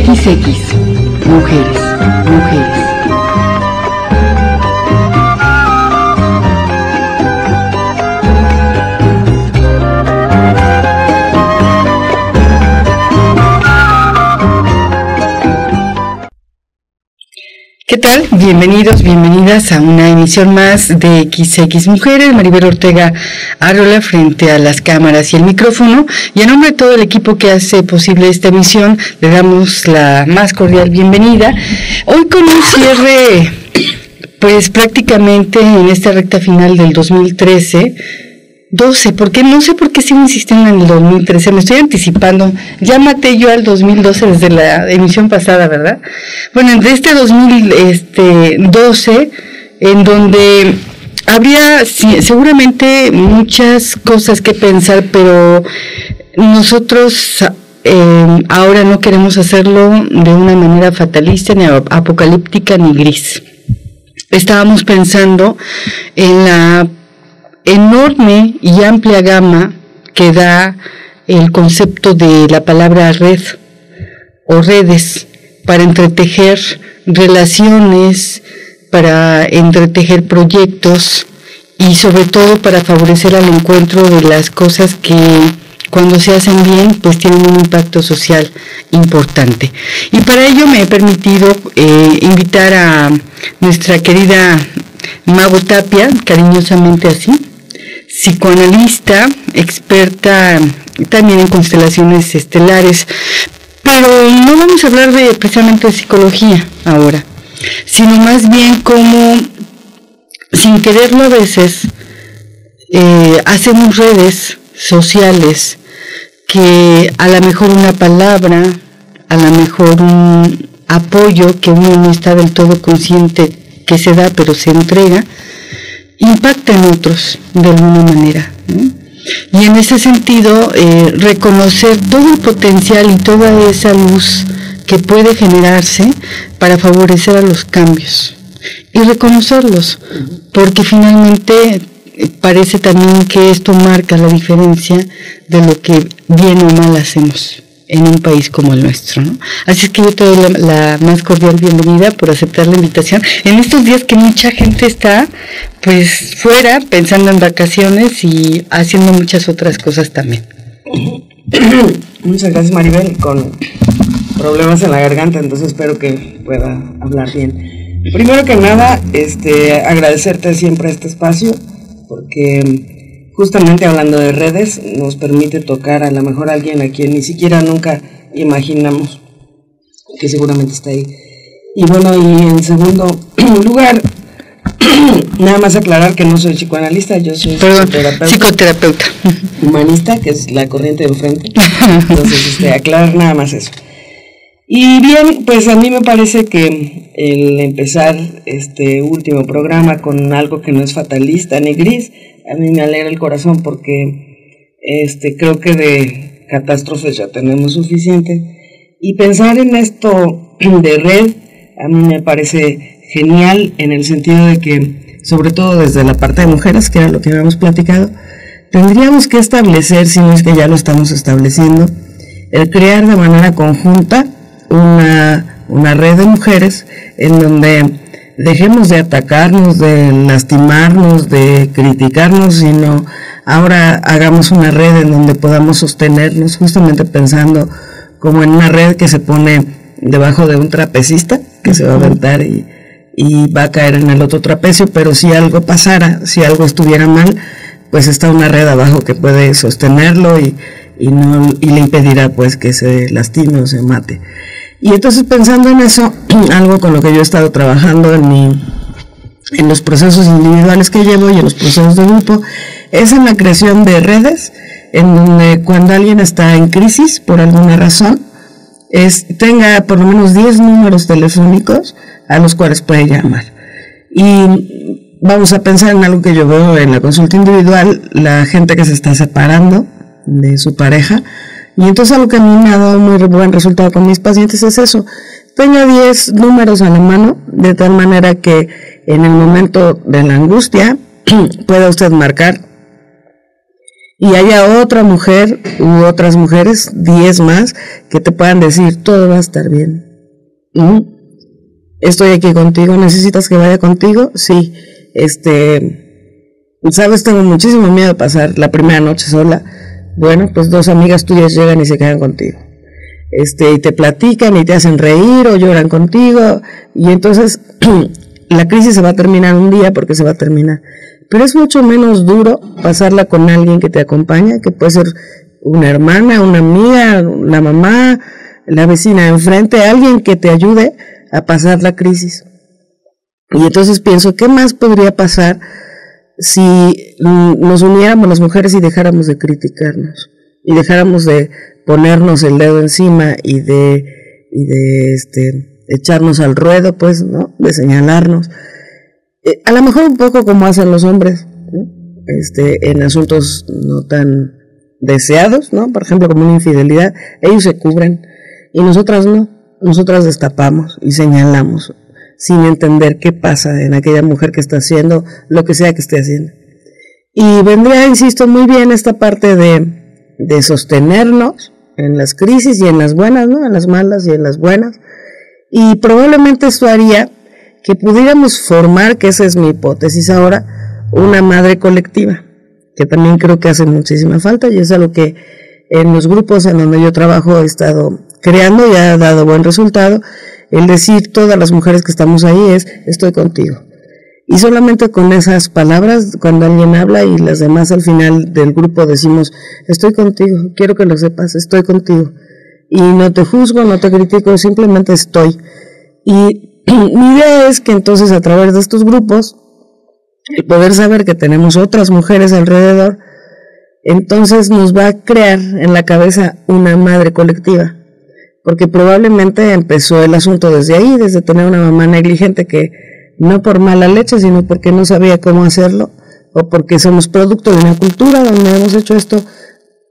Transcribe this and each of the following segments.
XX, mujeres, mujeres. ¿Qué tal? Bienvenidos, bienvenidas a una emisión más de XX Mujeres. Maribel Ortega Arreola frente a las cámaras y el micrófono, y en nombre de todo el equipo que hace posible esta emisión, le damos la más cordial bienvenida. Hoy con un cierre, pues prácticamente en esta recta final del 2013, 12, porque no sé por qué sigo insistiendo en el 2013, me estoy anticipando, ya maté yo al 2012 desde la emisión pasada, ¿verdad? Bueno, de este 2012, en donde habría seguramente muchas cosas que pensar, pero nosotros ahora no queremos hacerlo de una manera fatalista, ni apocalíptica, ni gris. Estábamos pensando en la enorme y amplia gama que da el concepto de la palabra red o redes para entretejer relaciones, para entretejer proyectos y sobre todo para favorecer al encuentro de las cosas que cuando se hacen bien pues tienen un impacto social importante. Y para ello me he permitido invitar a nuestra querida Mago Tapia, cariñosamente así, psicoanalista, experta también en constelaciones estelares, pero no vamos a hablar precisamente de psicología ahora, sino más bien cómo, sin quererlo a veces, hacemos redes sociales que a lo mejor una palabra, a lo mejor un apoyo que uno no está del todo consciente que se da, pero se entrega, impacta en otros de alguna manera, ¿no? Y en ese sentido, reconocer todo el potencial y toda esa luz que puede generarse para favorecer a los cambios y reconocerlos, porque finalmente parece también que esto marca la diferencia de lo que bien o mal hacemos en un país como el nuestro, ¿no? Así es que yo te doy la más cordial bienvenida por aceptar la invitación en estos días que mucha gente está pues fuera pensando en vacaciones y haciendo muchas otras cosas también. Muchas gracias, Maribel, con problemas en la garganta, entonces espero que pueda hablar bien. Primero que nada, agradecerte siempre este espacio, porque justamente hablando de redes, nos permite tocar a lo mejor a alguien a quien ni siquiera nunca imaginamos, que seguramente está ahí. Y bueno, y en segundo lugar, nada más aclarar que no soy psicoanalista, yo soy psicoterapeuta humanista, que es la corriente de enfrente. Entonces, aclarar nada más eso. Y bien, pues a mí me parece que el empezar este último programa con algo que no es fatalista ni gris, a mí me alegra el corazón, porque creo que de catástrofes ya tenemos suficiente, y pensar en esto de red a mí me parece genial, en el sentido de que, sobre todo desde la parte de mujeres, que era lo que habíamos platicado, tendríamos que establecer, si no es que ya lo estamos estableciendo, el crear de manera conjunta una red de mujeres en donde dejemos de atacarnos, de lastimarnos, de criticarnos, sino ahora hagamos una red en donde podamos sostenernos, justamente pensando como en una red que se pone debajo de un trapecista que se va a aventar y va a caer en el otro trapecio, pero si algo pasara, si algo estuviera mal, pues está una red abajo que puede sostenerlo y le impedirá pues que se lastime o se mate. Y entonces, pensando en eso, algo con lo que yo he estado trabajando en los procesos individuales que llevo y en los procesos de grupo, es en la creación de redes, en donde cuando alguien está en crisis por alguna razón, tenga por lo menos 10 números telefónicos a los cuales puede llamar. Y vamos a pensar en algo que yo veo en la consulta individual, la gente que se está separando de su pareja. Y entonces algo que a mí me ha dado muy buen resultado con mis pacientes es eso: tenga 10 números a la mano, de tal manera que en el momento de la angustia pueda usted marcar y haya otra mujer u otras mujeres, 10 más, que te puedan decir, todo va a estar bien. Estoy aquí contigo, ¿necesitas que vaya contigo? Sí. ¿Sabes? Tengo muchísimo miedo de pasar la primera noche sola. Bueno, pues 2 amigas tuyas llegan y se quedan contigo. Y te platican y te hacen reír o lloran contigo, y entonces la crisis se va a terminar un día, porque se va a terminar. Pero es mucho menos duro pasarla con alguien que te acompaña, que puede ser una hermana, una amiga, la mamá, la vecina de enfrente, alguien que te ayude a pasar la crisis. Y entonces pienso, ¿qué más podría pasar si nos uniéramos las mujeres y dejáramos de criticarnos? Y dejáramos de ponernos el dedo encima y de echarnos al ruedo, pues, ¿no? De señalarnos. A lo mejor un poco como hacen los hombres, ¿no? En asuntos no tan deseados, ¿no? Por ejemplo, como una infidelidad, ellos se cubren y nosotras no. Nosotras destapamos y señalamos sin entender qué pasa en aquella mujer que está haciendo lo que sea que esté haciendo. Y vendría, insisto, muy bien esta parte de sostenernos en las crisis y en las buenas, ¿no? En las malas y en las buenas. Y probablemente esto haría que pudiéramos formar, que esa es mi hipótesis ahora, una madre colectiva, que también creo que hace muchísima falta, y es algo que en los grupos en donde yo trabajo he estado creando y ha dado buen resultado. El decir, todas las mujeres que estamos ahí, es estoy contigo. Y solamente con esas palabras, cuando alguien habla y las demás al final del grupo decimos, estoy contigo, quiero que lo sepas, estoy contigo. Y no te juzgo, no te critico, simplemente estoy. Y mi idea es que entonces, a través de estos grupos, el poder saber que tenemos otras mujeres alrededor, entonces nos va a crear en la cabeza una madre colectiva. Porque probablemente empezó el asunto desde ahí, desde tener una mamá negligente que no por mala leche, sino porque no sabía cómo hacerlo, o porque somos producto de una cultura donde hemos hecho esto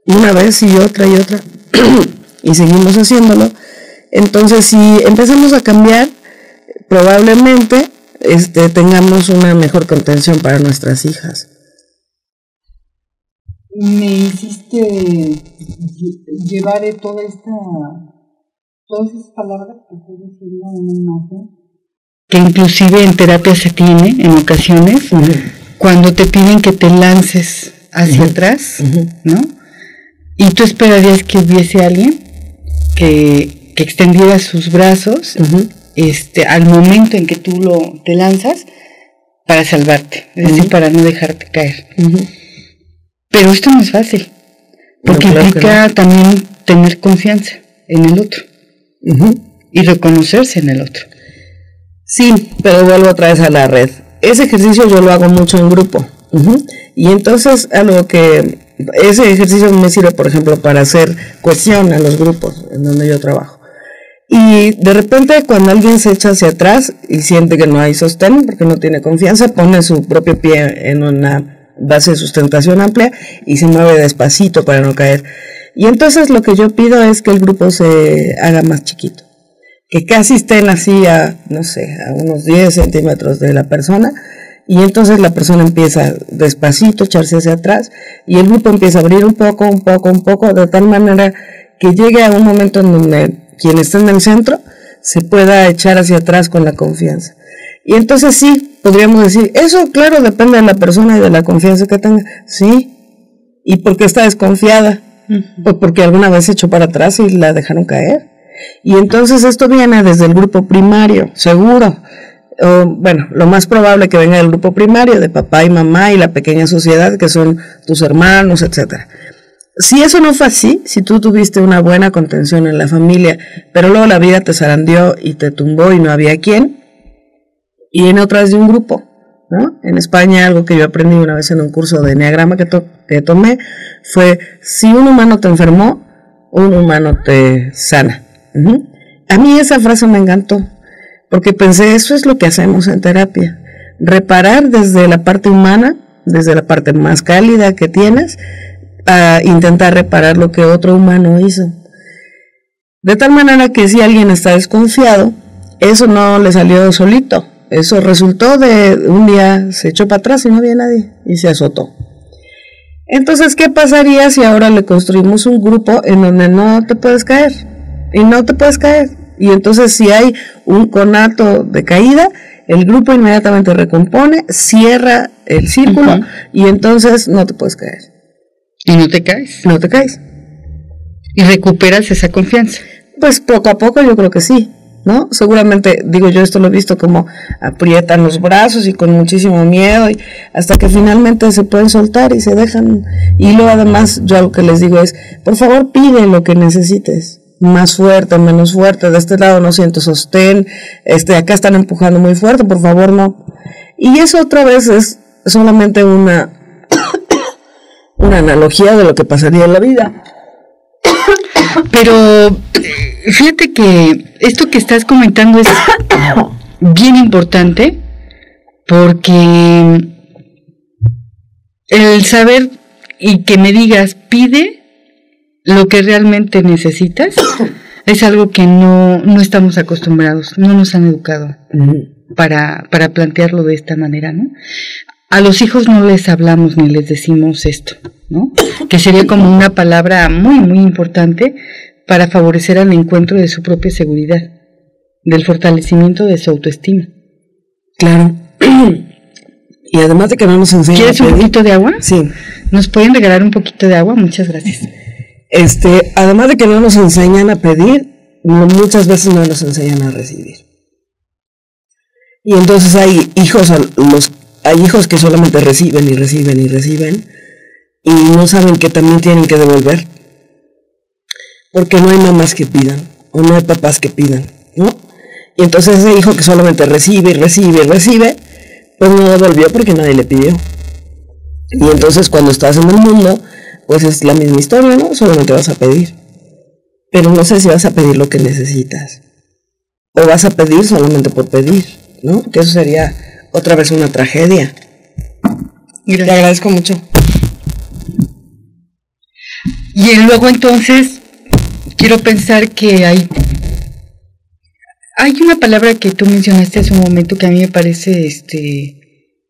una vez y otra, y seguimos haciéndolo. Entonces, si empezamos a cambiar, probablemente tengamos una mejor contención para nuestras hijas. Me hiciste llevar todas esas palabras que estoy diciendo a una imagen que inclusive en terapia se tiene en ocasiones, cuando te piden que te lances hacia atrás, ¿no? Y tú esperarías que hubiese alguien que extendiera sus brazos al momento en que tú te lanzas para salvarte, es decir, para no dejarte caer. Pero esto no es fácil, porque implica también tener confianza en el otro y reconocerse en el otro. Sí, pero vuelvo otra vez a la red. Ese ejercicio yo lo hago mucho en grupo. Y entonces ese ejercicio me sirve, por ejemplo, para hacer cohesión a los grupos en donde yo trabajo. Y de repente, cuando alguien se echa hacia atrás y siente que no hay sostén, porque no tiene confianza, pone su propio pie en una base de sustentación amplia y se mueve despacito para no caer. Y entonces lo que yo pido es que el grupo se haga más chiquito, que casi estén así a unos 10 centímetros de la persona, y entonces la persona empieza despacito a echarse hacia atrás, y el grupo empieza a abrir un poco, de tal manera que llegue a un momento en donde quien está en el centro se pueda echar hacia atrás con la confianza. Y entonces sí, podríamos decir, eso claro depende de la persona y de la confianza que tenga, sí, y porque está desconfiada, o porque alguna vez se echó para atrás y la dejaron caer. Y entonces esto viene desde el grupo primario, seguro. Lo más probable que venga del grupo primario, de papá y mamá y la pequeña sociedad, que son tus hermanos, etcétera. Si eso no fue así, si tú tuviste una buena contención en la familia, pero luego la vida te zarandeó y te tumbó y no había quién, y viene otra vez de un grupo, ¿no? En España, algo que yo aprendí una vez en un curso de enneagrama que tomé, fue, si un humano te enfermó, un humano te sana. A mí esa frase me encantó, porque pensé, eso es lo que hacemos en terapia, reparar desde la parte humana, desde la parte más cálida que tienes, a intentar reparar lo que otro humano hizo. De tal manera que si alguien está desconfiado, eso no le salió solito, eso resultó de un día se echó para atrás y no había nadie y se azotó. Entonces, ¿qué pasaría si ahora le construimos un grupo en donde no te puedes caer? Y no te puedes caer. Y entonces, si hay un conato de caída, el grupo inmediatamente recompone, cierra el círculo, y entonces no te puedes caer. ¿Y no te caes? No te caes. ¿Y recuperas esa confianza? Pues poco a poco yo creo que sí, ¿no? Seguramente, digo yo, esto lo he visto como aprietan los brazos y con muchísimo miedo, y hasta que finalmente se pueden soltar y se dejan. Y luego además yo lo que les digo es, por favor pide lo que necesites, más fuerte, menos fuerte, de este lado no siento sostén, acá están empujando muy fuerte, por favor no. Y eso otra vez es solamente una analogía de lo que pasaría en la vida. Pero fíjate que esto que estás comentando es bien importante, porque el saber y que me digas pide lo que realmente necesitas es algo que no estamos acostumbrados, no nos han educado para plantearlo de esta manera, ¿no? A los hijos no les hablamos ni les decimos esto, ¿no? Que sería como una palabra muy, muy importante para favorecer el encuentro de su propia seguridad, del fortalecimiento de su autoestima. Claro. Y además de que no nos enseñan. ¿Quieres un poquito de agua? Sí. ¿Nos pueden regalar un poquito de agua? Muchas gracias. Además de que no nos enseñan a pedir, muchas veces no nos enseñan a recibir. Y entonces hay hijos que solamente reciben y reciben y reciben, y no saben que también tienen que devolver, porque no hay mamás que pidan, o no hay papás que pidan, ¿no? Y entonces ese hijo que solamente recibe y recibe y recibe, pues no devolvió porque nadie le pidió. Y entonces cuando estás en el mundo, pues es la misma historia, ¿no? Solamente vas a pedir. Pero no sé si vas a pedir lo que necesitas, o vas a pedir solamente por pedir, ¿no? Que eso sería otra vez una tragedia. Gracias. Te agradezco mucho. Y luego entonces quiero pensar que hay una palabra que tú mencionaste hace un momento que a mí me parece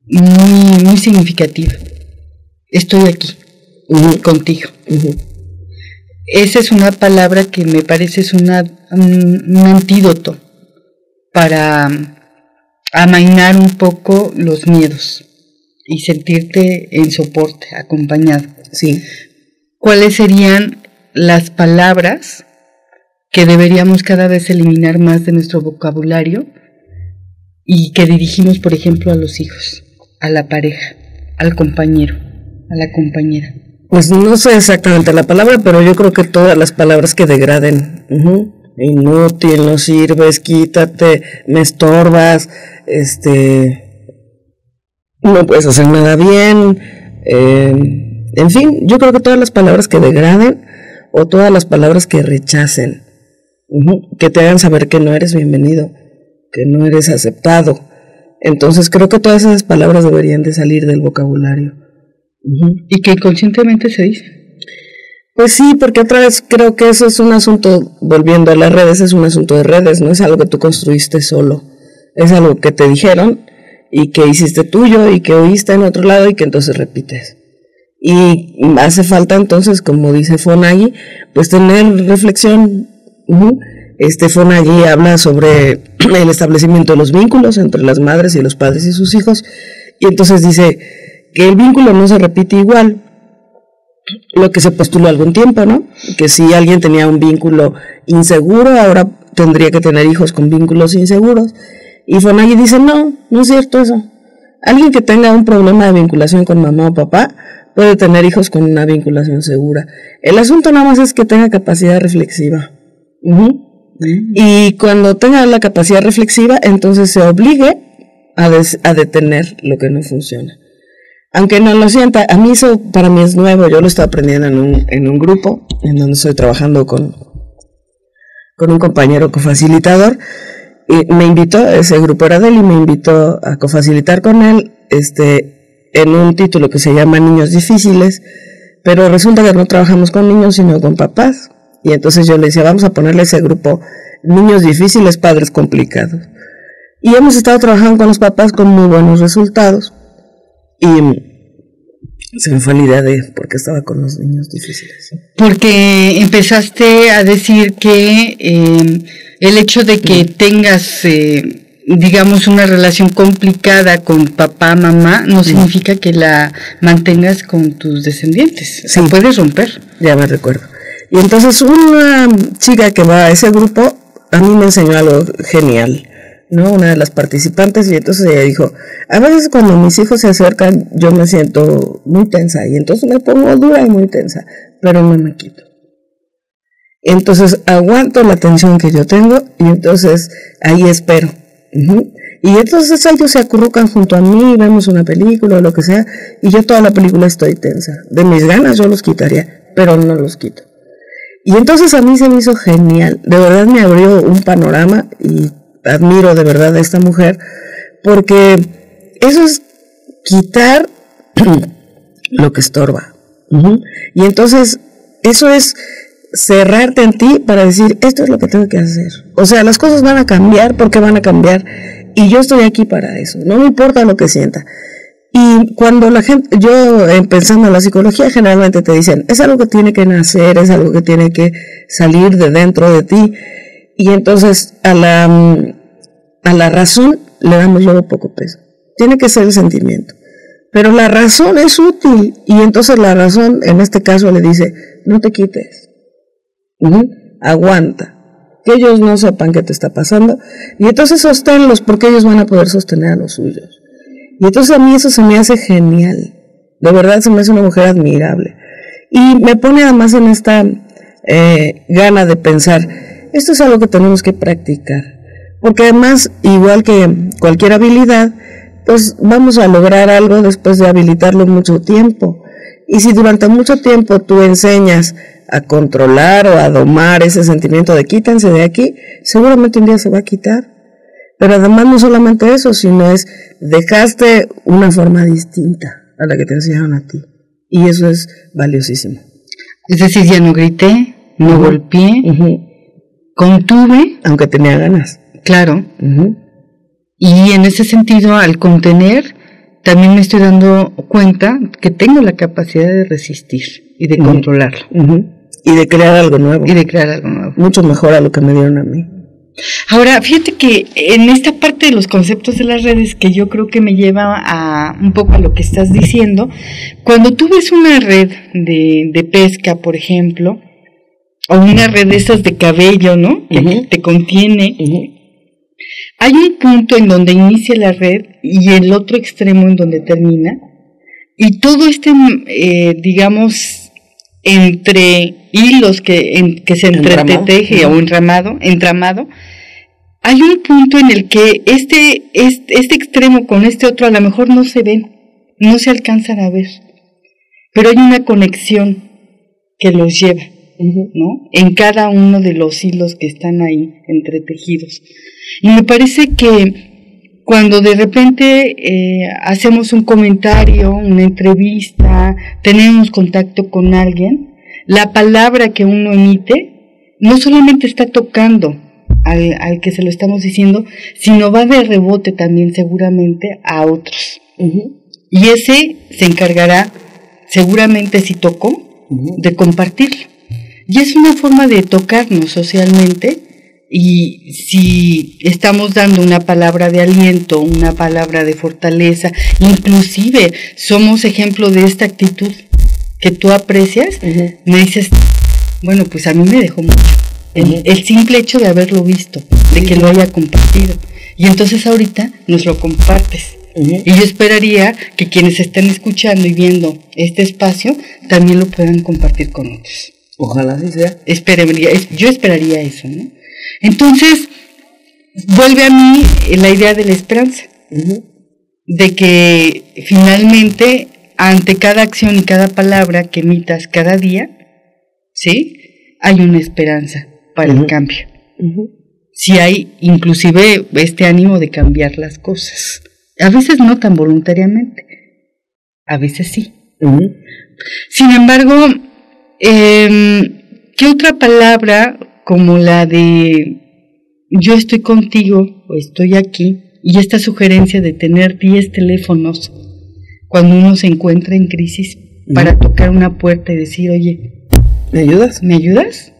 muy, muy significativa. Estoy aquí, contigo. Esa es una palabra que me parece es un antídoto para amainar un poco los miedos y sentirte en soporte, acompañado. Sí. ¿Cuáles serían las palabras que deberíamos cada vez eliminar más de nuestro vocabulario y que dirigimos, por ejemplo, a los hijos, a la pareja, al compañero, a la compañera? Pues no sé exactamente la palabra, pero yo creo que todas las palabras que degraden. Inútil, no sirves, quítate, me estorbas, no puedes hacer nada bien, en fin, yo creo que todas las palabras que degraden o todas las palabras que rechacen, que te hagan saber que no eres bienvenido, que no eres aceptado. Entonces creo que todas esas palabras deberían de salir del vocabulario. Y que inconscientemente se dice. Pues sí, porque otra vez creo que eso es un asunto, volviendo a las redes, es un asunto de redes, no es algo que tú construiste solo, es algo que te dijeron y que hiciste tuyo y que oíste en otro lado y que entonces repites. Y hace falta entonces, como dice Fonagy, pues tener reflexión. Fonagy habla sobre el establecimiento de los vínculos entre las madres y los padres y sus hijos, y entonces dice que el vínculo no se repite igual, lo que se postuló algún tiempo, ¿no? Que si alguien tenía un vínculo inseguro, ahora tendría que tener hijos con vínculos inseguros. Y Fonagy dice, no es cierto eso. Alguien que tenga un problema de vinculación con mamá o papá puede tener hijos con una vinculación segura. El asunto nada más es que tenga capacidad reflexiva. Y cuando tenga la capacidad reflexiva, entonces se obligue a detener lo que no funciona. Aunque no lo sienta, a mí eso para mí es nuevo, yo lo estoy aprendiendo en un grupo, en donde estoy trabajando con un compañero cofacilitador, y me invitó, ese grupo era de él, y me invitó a cofacilitar con él, en un título que se llama Niños Difíciles, pero resulta que no trabajamos con niños, sino con papás, y entonces yo le decía, vamos a ponerle a ese grupo Niños Difíciles, Padres Complicados, y hemos estado trabajando con los papás con muy buenos resultados. Y Se me fue la idea de por qué estaba con los niños difíciles. Porque empezaste a decir que el hecho de que tengas, digamos, una relación complicada con papá, mamá, no significa que la mantengas con tus descendientes. Sí. Se puede romper. Ya me recuerdo. Y entonces una chica que va a ese grupo, a mí me enseñó algo genial, ¿no? Una de las participantes, y entonces ella dijo, a veces cuando mis hijos se acercan, yo me siento muy tensa, y entonces me pongo dura y muy tensa, pero no me quito. Entonces aguanto la tensión que yo tengo, y entonces ahí espero. Y entonces ellos se acurrucan junto a mí, vemos una película o lo que sea, y yo toda la película estoy tensa. De mis ganas yo los quitaría, pero no los quito. Y entonces a mí se me hizo genial, de verdad me abrió un panorama, y admiro de verdad a esta mujer, porque eso es quitar lo que estorba. Y entonces eso es cerrarte en ti para decir, esto es lo que tengo que hacer. O sea, las cosas van a cambiar porque van a cambiar, y yo estoy aquí para eso, no me importa lo que sienta. Y cuando la gente, yo pensando en la psicología, generalmente te dicen, es algo que tiene que nacer, es algo que tiene que salir de dentro de ti. Y entonces a la razón le damos luego poco peso. Tiene que ser el sentimiento. Pero la razón es útil, y entonces la razón en este caso le dice, no te quites. Aguanta. Que ellos no sepan qué te está pasando. Y entonces sosténlos, porque ellos van a poder sostener a los suyos. Y entonces a mí eso se me hace genial. De verdad se me hace una mujer admirable. Y me pone además en esta gana de pensar, esto es algo que tenemos que practicar. Porque además, igual que cualquier habilidad, pues vamos a lograr algo después de habilitarlo mucho tiempo. Y si durante mucho tiempo tú enseñas a controlar o a domar ese sentimiento de quítense de aquí, seguramente un día se va a quitar. Pero además no solamente eso, sino es dejaste una forma distinta a la que te enseñaron a ti. Y eso es valiosísimo. Es decir, ya no grité, no golpeé, contuve. Aunque tenía ganas. Claro. Y en ese sentido, al contener, también me estoy dando cuenta que tengo la capacidad de resistir y de controlarlo. Y de crear algo nuevo. Mucho mejor a lo que me dieron a mí. Ahora, fíjate que en esta parte de los conceptos de las redes, que yo creo que me lleva a un poco a lo que estás diciendo, cuando tú ves una red de pesca, por ejemplo, o una red de esas de cabello, ¿no? Que te contiene, hay un punto en donde inicia la red y el otro extremo en donde termina, y todo digamos, entre hilos que se entreteje o entramado, hay un punto en el que este extremo con este otro a lo mejor no se ven, no se alcanzan a ver, pero hay una conexión que los lleva, ¿no? En cada uno de los hilos que están ahí entretejidos. Y me parece que cuando de repente hacemos un comentario, una entrevista, tenemos contacto con alguien, la palabra que uno emite no solamente está tocando al que se lo estamos diciendo, sino va de rebote también seguramente a otros. Y ese se encargará, seguramente si tocó, de compartirlo. Y es una forma de tocarnos socialmente, y si estamos dando una palabra de aliento, una palabra de fortaleza, inclusive somos ejemplo de esta actitud que tú aprecias, me dices, bueno, pues a mí me dejó mucho. El simple hecho de haberlo visto, de que lo haya compartido. Y entonces ahorita nos lo compartes. Y yo esperaría que quienes estén escuchando y viendo este espacio también lo puedan compartir con otros. Ojalá así sea. Yo esperaría eso, ¿no? Entonces, vuelve a mí la idea de la esperanza. De que finalmente, ante cada acción y cada palabra que emitas cada día, ¿sí? Hay una esperanza para el cambio. Si hay inclusive este ánimo de cambiar las cosas. A veces no tan voluntariamente, a veces sí. Sin embargo, ¿qué otra palabra como la de yo estoy contigo o estoy aquí, y esta sugerencia de tener 10 teléfonos cuando uno se encuentra en crisis para tocar una puerta y decir, oye, ¿me ayudas? ¿Me ayudas?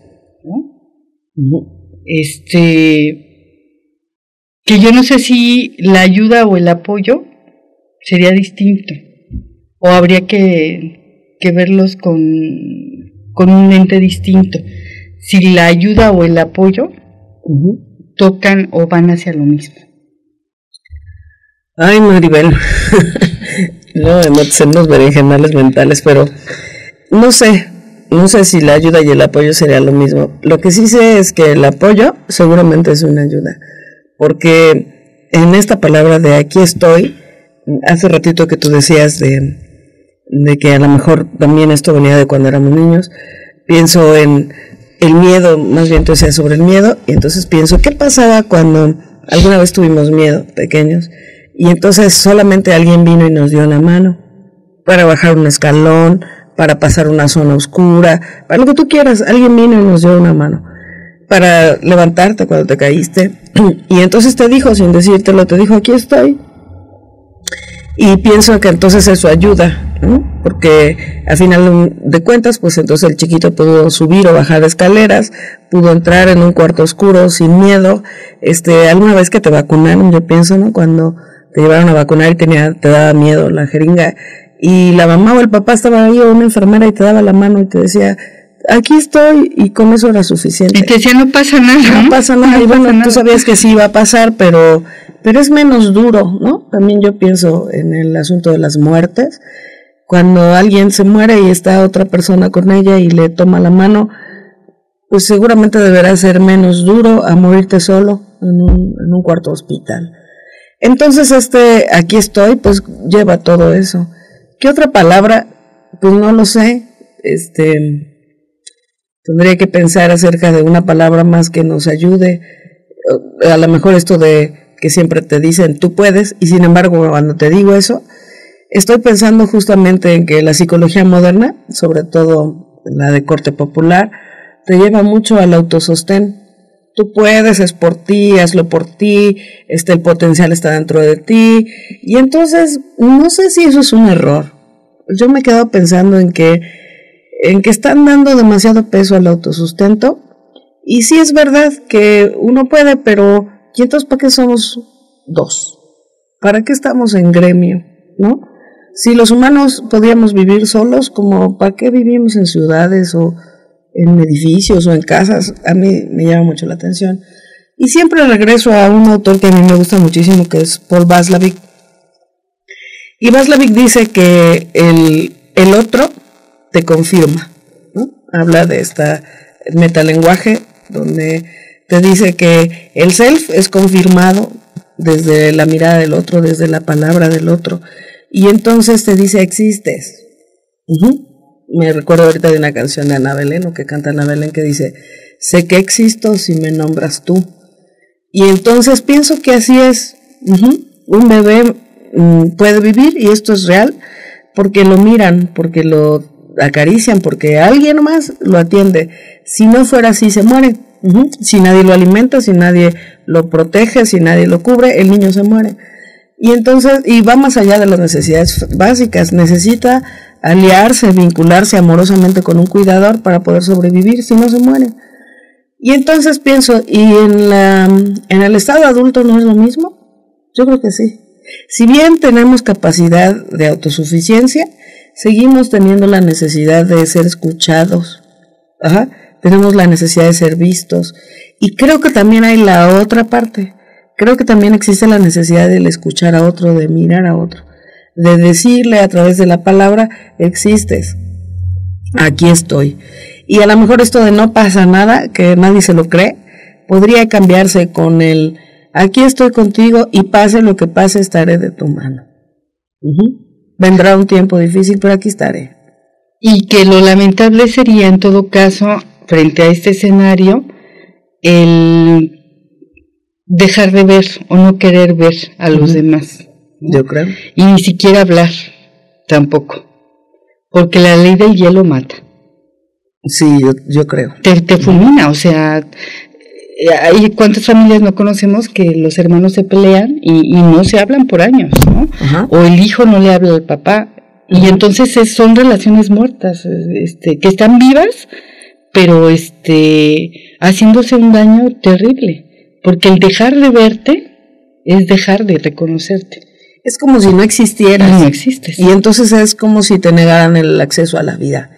¿No? Que yo no sé si la ayuda o el apoyo sería distinto, o habría que verlos con un ente distinto, si la ayuda o el apoyo tocan o van hacia lo mismo. Ay, Maribel, no hacemos berenjenales mentales, pero no sé si la ayuda y el apoyo sería lo mismo. Lo que sí sé es que el apoyo seguramente es una ayuda, porque en esta palabra de aquí estoy, hace ratito que tú decías de que a lo mejor también esto venía de cuando éramos niños, pienso en el miedo, más bien tú decías sobre el miedo, y entonces pienso, ¿qué pasaba cuando alguna vez tuvimos miedo, pequeños? Y entonces solamente alguien vino y nos dio la mano para bajar un escalón, para pasar una zona oscura, para lo que tú quieras, alguien vino y nos dio una mano para levantarte cuando te caíste, y entonces te dijo, sin decírtelo, te dijo, aquí estoy. Y pienso que entonces eso ayuda, ¿no? Porque al final de cuentas, pues entonces el chiquito pudo subir o bajar escaleras, pudo entrar en un cuarto oscuro sin miedo. Alguna vez que te vacunaron, yo pienso, ¿no? Cuando te llevaron a vacunar y te daba miedo la jeringa, y la mamá o el papá estaba ahí, o una enfermera, y te daba la mano y te decía, aquí estoy, y con eso era suficiente. Y te decía, no pasa nada. No pasa nada, y bueno, tú sabías que sí iba a pasar, pero es menos duro, ¿no? También yo pienso en el asunto de las muertes, cuando alguien se muere y está otra persona con ella y le toma la mano, pues seguramente deberá ser menos duro a morirte solo en un cuarto hospital. Entonces aquí estoy, pues lleva todo eso. ¿Qué otra palabra? Pues no lo sé. Tendría que pensar acerca de una palabra más que nos ayude. A lo mejor esto de que siempre te dicen tú puedes, y sin embargo cuando te digo eso, estoy pensando justamente en que la psicología moderna, sobre todo la de corte popular, te lleva mucho al autosostén. Tú puedes, es por ti, hazlo por ti, el potencial está dentro de ti, y entonces no sé si eso es un error. Yo me he quedado pensando en que están dando demasiado peso al autosustento, y sí es verdad que uno puede, pero ¿y entonces para qué somos dos? ¿Para qué estamos en gremio? ¿No? Si los humanos podíamos vivir solos, ¿como para qué vivimos en ciudades o en edificios o en casas? A mí me llama mucho la atención. Y siempre regreso a un autor que a mí me gusta muchísimo, que es Paul Watzlawick. Y Watzlawick dice que el otro te confirma, ¿no? Habla de esta metalenguaje donde te dice que el self es confirmado desde la mirada del otro, desde la palabra del otro, y entonces te dice existes. Me recuerdo ahorita de una canción de Ana Belén, o que canta Ana Belén, que dice, sé que existo si me nombras tú. Y entonces pienso que así es. Un bebé puede vivir, y esto es real, porque lo miran, porque lo acarician, porque alguien más lo atiende. Si no fuera así, se muere. Si nadie lo alimenta, si nadie lo protege, si nadie lo cubre, el niño se muere. Y entonces, y va más allá de las necesidades básicas, necesita aliarse, vincularse amorosamente con un cuidador para poder sobrevivir, si no se muere. Y entonces pienso, ¿y en el estado adulto no es lo mismo? Yo creo que sí. Si bien tenemos capacidad de autosuficiencia, seguimos teniendo la necesidad de ser escuchados. Tenemos la necesidad de ser vistos. Y creo que también hay la otra parte. Creo que también existe la necesidad de escuchar a otro, de mirar a otro, de decirle a través de la palabra, existes, aquí estoy. Y a lo mejor esto de no pasa nada, que nadie se lo cree, podría cambiarse con el aquí estoy contigo y pase lo que pase, estaré de tu mano. Vendrá un tiempo difícil, pero aquí estaré. Y que lo lamentable sería, en todo caso, frente a este escenario, el dejar de ver o no querer ver a los demás. Yo creo. Y ni siquiera hablar, tampoco. Porque la ley del hielo mata. Sí, yo creo. Te fulmina, o sea, hay cuántas familias no conocemos que los hermanos se pelean y no se hablan por años, ¿no? Ajá. O el hijo no le habla al papá, y entonces son relaciones muertas, que están vivas, pero haciéndose un daño terrible, porque el dejar de verte es dejar de reconocerte. Es como si no existieras. No existes. Y entonces es como si te negaran el acceso a la vida,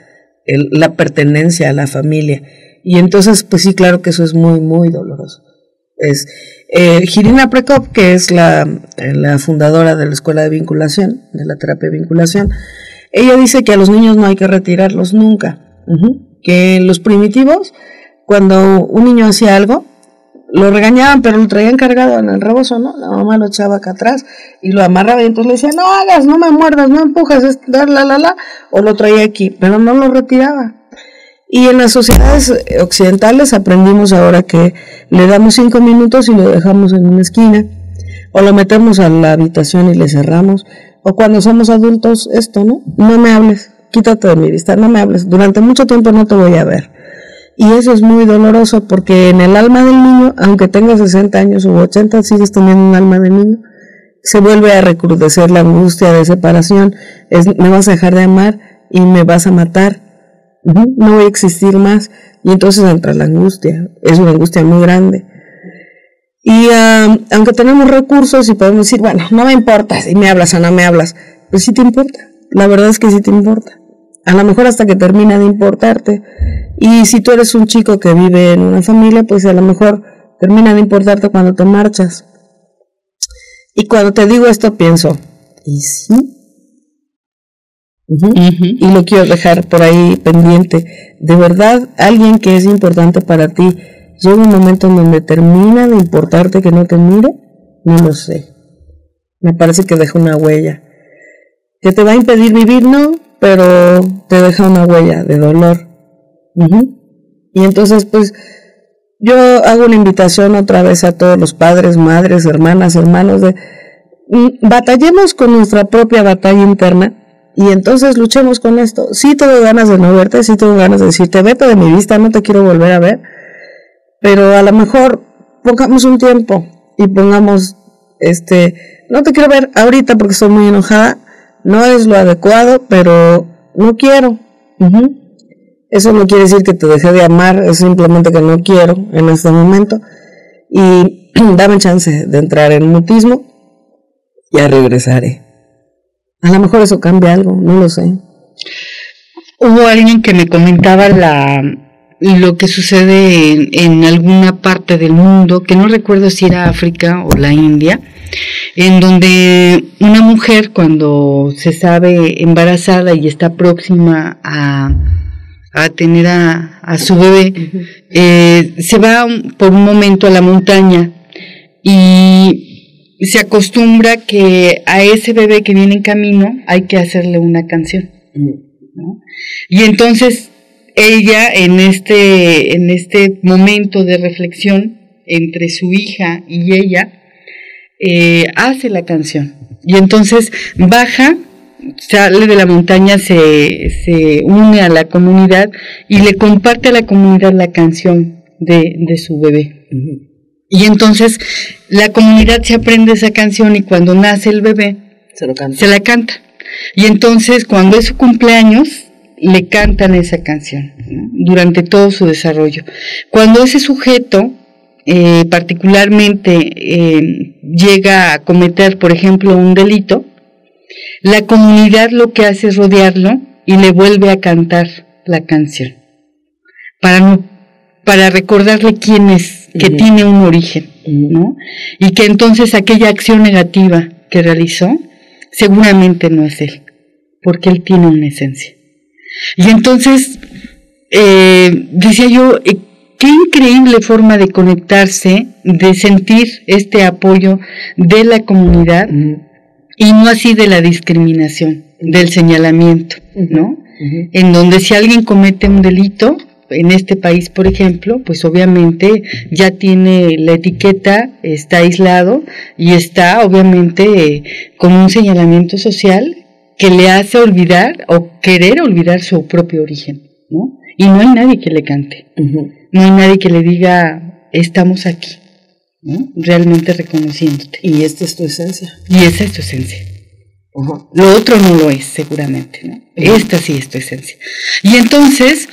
la pertenencia a la familia. Y entonces, pues sí, claro que eso es muy, muy doloroso. Jirina Prekop, que es la fundadora de la Escuela de Vinculación, de la terapia de vinculación, ella dice que a los niños no hay que retirarlos nunca. Que los primitivos, cuando un niño hacía algo, lo regañaban, pero lo traían cargado en el rebozo, ¿no? La mamá lo echaba acá atrás y lo amarraba, y entonces le decía, no hagas, no me muerdas, no empujas, o lo traía aquí, pero no lo retiraba. Y en las sociedades occidentales aprendimos ahora que le damos 5 minutos y lo dejamos en una esquina, o lo metemos a la habitación y le cerramos, o cuando somos adultos, ¿no? No me hables, quítate de mi vista, no me hables, durante mucho tiempo no te voy a ver. Y eso es muy doloroso, porque en el alma del niño, aunque tenga 60 años u 80, sigues teniendo un alma de niño. Se vuelve a recrudecer la angustia de separación, me vas a dejar de amar y me vas a matar. No voy a existir más, y entonces entra la angustia, es una angustia muy grande. Y aunque tenemos recursos y podemos decir, bueno, no me importa si me hablas o no me hablas, pues sí te importa, la verdad es que sí te importa, a lo mejor hasta que termina de importarte. Y si tú eres un chico que vive en una familia, pues a lo mejor termina de importarte cuando te marchas. Y cuando te digo esto pienso, ¿y sí? Y lo quiero dejar por ahí pendiente. De verdad, alguien que es importante para ti, llega un momento en donde termina de importarte que no te mire, no lo sé. Me parece que deja una huella. ¿Que te va a impedir vivir? No, pero te deja una huella de dolor. Y entonces, pues, yo hago una invitación otra vez a todos los padres, madres, hermanas, hermanos, batallemos con nuestra propia batalla interna. Y entonces luchemos con esto. Sí tengo ganas de no verte, sí tengo ganas de decirte, vete de mi vista, no te quiero volver a ver. Pero a lo mejor pongamos un tiempo y pongamos, no te quiero ver ahorita porque estoy muy enojada, no es lo adecuado, pero no quiero. Eso no quiere decir que te dejé de amar, es simplemente que no quiero en este momento. Y dame chance de entrar en mutismo, ya regresaré. A lo mejor eso cambia algo, no lo sé. Hubo alguien que me comentaba lo que sucede en alguna parte del mundo, que no recuerdo si era África o la India, en donde una mujer, cuando se sabe embarazada y está próxima a tener a su bebé, se va por un momento a la montaña y se acostumbra que a ese bebé que viene en camino hay que hacerle una canción, ¿no? Y entonces ella en este momento de reflexión entre su hija y ella hace la canción, y entonces baja, sale de la montaña, se une a la comunidad y le comparte a la comunidad la canción de su bebé. Y entonces la comunidad se aprende esa canción, y cuando nace el bebé se la canta. Y entonces cuando es su cumpleaños le cantan esa canción, ¿no? Durante todo su desarrollo. Cuando ese sujeto particularmente llega a cometer, por ejemplo, un delito, la comunidad lo que hace es rodearlo y le vuelve a cantar la canción para recordarle quién es, que tiene un origen, ¿no? Y que entonces aquella acción negativa que realizó seguramente no es él, porque él tiene una esencia. Y entonces decía yo, qué increíble forma de conectarse, de sentir este apoyo de la comunidad, y no así de la discriminación, del señalamiento, ¿no? En donde si alguien comete un delito, en este país, por ejemplo, pues obviamente ya tiene la etiqueta, está aislado y está obviamente con un señalamiento social que le hace olvidar o querer olvidar su propio origen, ¿no? Y no hay nadie que le cante, no hay nadie que le diga, estamos aquí, ¿no? Realmente reconociéndote. Y esta es tu esencia. Y esa es tu esencia. Lo otro no lo es, seguramente, ¿no? Esta sí es tu esencia. Y entonces,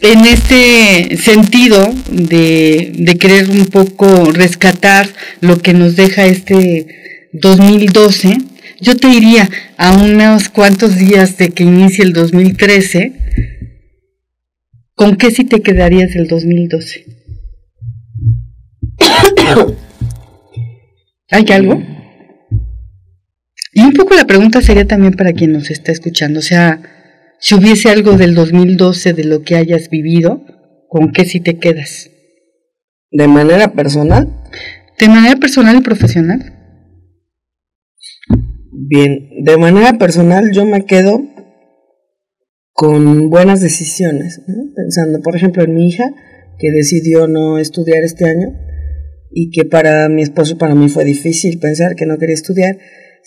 en este sentido de querer un poco rescatar lo que nos deja este 2012, yo te diría, a unos cuantos días de que inicie el 2013, ¿con qué sí te quedarías del 2012? ¿Hay algo? Y un poco la pregunta sería también para quien nos está escuchando, o sea, si hubiese algo del 2012 de lo que hayas vivido, ¿con qué sí te quedas? ¿De manera personal? ¿De manera personal y profesional? Bien, de manera personal yo me quedo con buenas decisiones, ¿no? Pensando, por ejemplo, en mi hija, que decidió no estudiar este año, y que para mi esposo, para mí fue difícil pensar que no quería estudiar.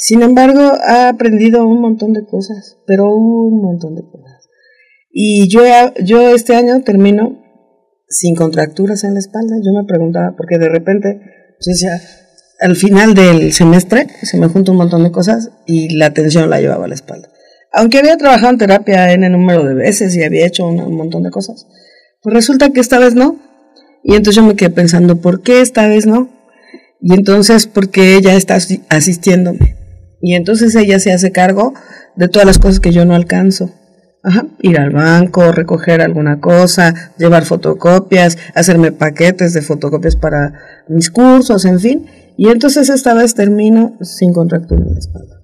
Sin embargo, ha aprendido un montón de cosas, pero un montón de cosas. Y yo este año termino sin contracturas en la espalda. Yo me preguntaba, porque de repente, yo decía, al final del semestre se me junta un montón de cosas y la tensión la llevaba a la espalda. Aunque había trabajado en terapia N número de veces y había hecho un montón de cosas, pues resulta que esta vez no. Y entonces yo me quedé pensando, ¿por qué esta vez no? Y entonces, porque ella está asistiéndome. Y entonces ella se hace cargo de todas las cosas que yo no alcanzo. Ir al banco, recoger alguna cosa, llevar fotocopias, hacerme paquetes de fotocopias para mis cursos, en fin. Y entonces esta vez termino sin contractura en la espalda.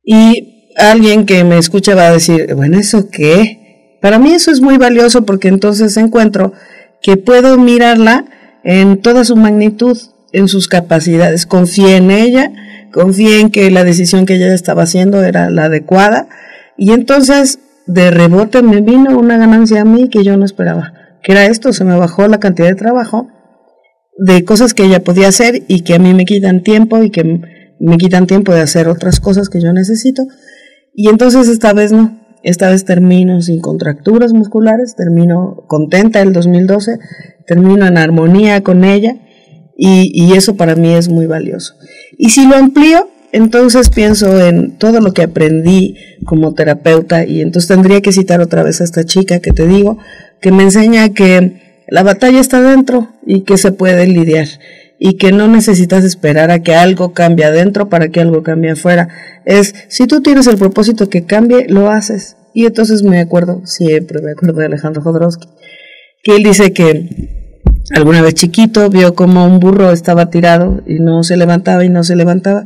Y alguien que me escucha va a decir, bueno, ¿eso qué? Para mí eso es muy valioso porque entonces encuentro que puedo mirarla en toda su magnitud, en sus capacidades. Confié en ella, confié en que la decisión que ella estaba haciendo era la adecuada, y entonces de rebote me vino una ganancia a mí que yo no esperaba, que era esto: se me bajó la cantidad de trabajo, de cosas que ella podía hacer y que a mí me quitan tiempo, y que me quitan tiempo de hacer otras cosas que yo necesito. Y entonces esta vez no, esta vez termino sin contracturas musculares, termino contenta el 2012, termino en armonía con ella, y eso para mí es muy valioso. Y si lo amplío, entonces pienso en todo lo que aprendí como terapeuta, y entonces tendría que citar otra vez a esta chica que te digo, que me enseña que la batalla está dentro y que se puede lidiar, y que no necesitas esperar a que algo cambie adentro para que algo cambie afuera. Si tú tienes el propósito que cambie, lo haces. Y entonces siempre me acuerdo de Alejandro Jodorowsky, que él dice que alguna vez chiquito vio como un burro estaba tirado y no se levantaba y no se levantaba,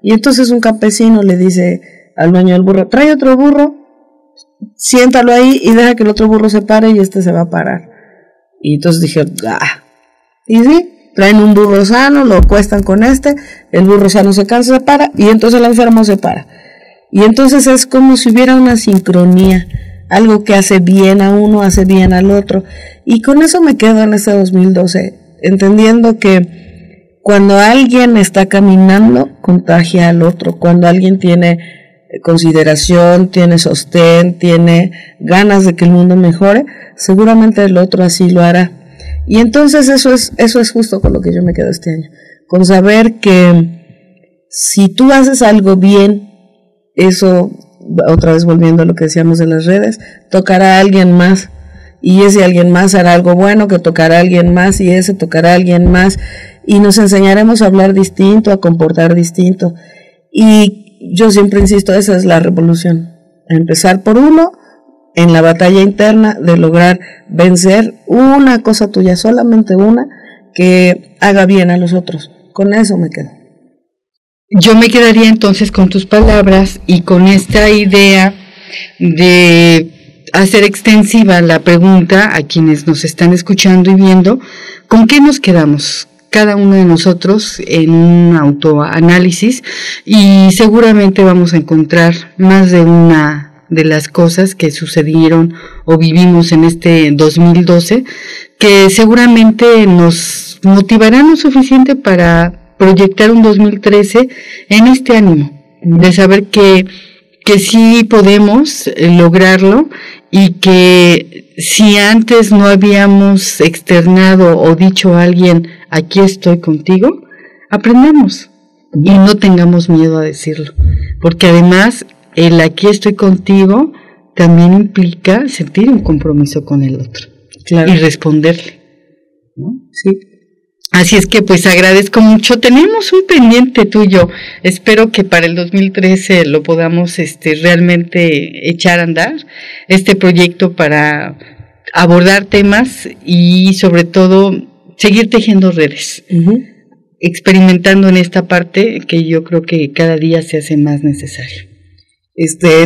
y entonces un campesino le dice al dueño del burro, trae otro burro, siéntalo ahí y deja que el otro burro se pare y este se va a parar. Y entonces dije, y sí, traen un burro sano, lo acuestan con el burro sano se cansa, se para, y entonces el enfermo se para. Y entonces es como si hubiera una sincronía, algo que hace bien a uno, hace bien al otro. Y con eso me quedo en este 2012, entendiendo que cuando alguien está caminando, contagia al otro. Cuando alguien tiene consideración, tiene sostén, tiene ganas de que el mundo mejore, seguramente el otro así lo hará. Y entonces eso es justo con lo que yo me quedo este año, con saber que si tú haces algo bien, eso, otra vez volviendo a lo que decíamos de las redes, tocará a alguien más, y ese alguien más hará algo bueno que tocará a alguien más, y ese tocará a alguien más, y nos enseñaremos a hablar distinto, a comportar distinto. Y yo siempre insisto, esa es la revolución, empezar por uno en la batalla interna de lograr vencer una cosa tuya, solamente una, que haga bien a los otros. Con eso me quedo. Yo me quedaría entonces con tus palabras y con esta idea de hacer extensiva la pregunta a quienes nos están escuchando y viendo, ¿con qué nos quedamos? Cada uno de nosotros en un autoanálisis, y seguramente vamos a encontrar más de una de las cosas que sucedieron o vivimos en este 2012 que seguramente nos motivarán lo suficiente para proyectar un 2013 en este ánimo de saber que que sí podemos lograrlo y que si antes no habíamos externado o dicho a alguien, aquí estoy contigo, aprendamos y no tengamos miedo a decirlo, porque además el aquí estoy contigo también implica sentir un compromiso con el otro, claro, y responderle, ¿no? Sí. Así es que pues agradezco mucho. Tenemos un pendiente tuyo. Espero que para el 2013 lo podamos realmente echar a andar, este proyecto para abordar temas y sobre todo seguir tejiendo redes, experimentando en esta parte que yo creo que cada día se hace más necesario.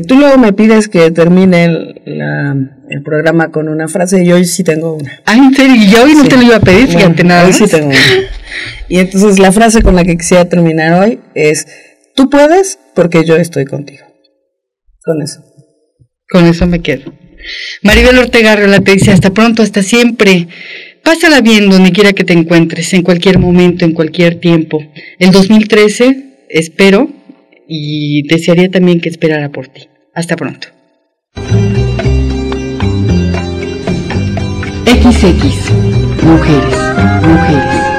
Tú luego me pides que termine el programa con una frase y hoy sí tengo una. Ah, ¿en serio? Yo hoy no te lo iba a pedir, fíjate, nada más. Hoy sí tengo una. Y entonces la frase con la que quisiera terminar hoy es: tú puedes porque yo estoy contigo. Con eso. Con eso me quedo. Maribel Ortega Arreola te dice: hasta pronto, hasta siempre. Pásala bien donde quiera que te encuentres, en cualquier momento, en cualquier tiempo. El 2013, espero, y desearía también que esperara por ti. Hasta pronto. XX, mujeres.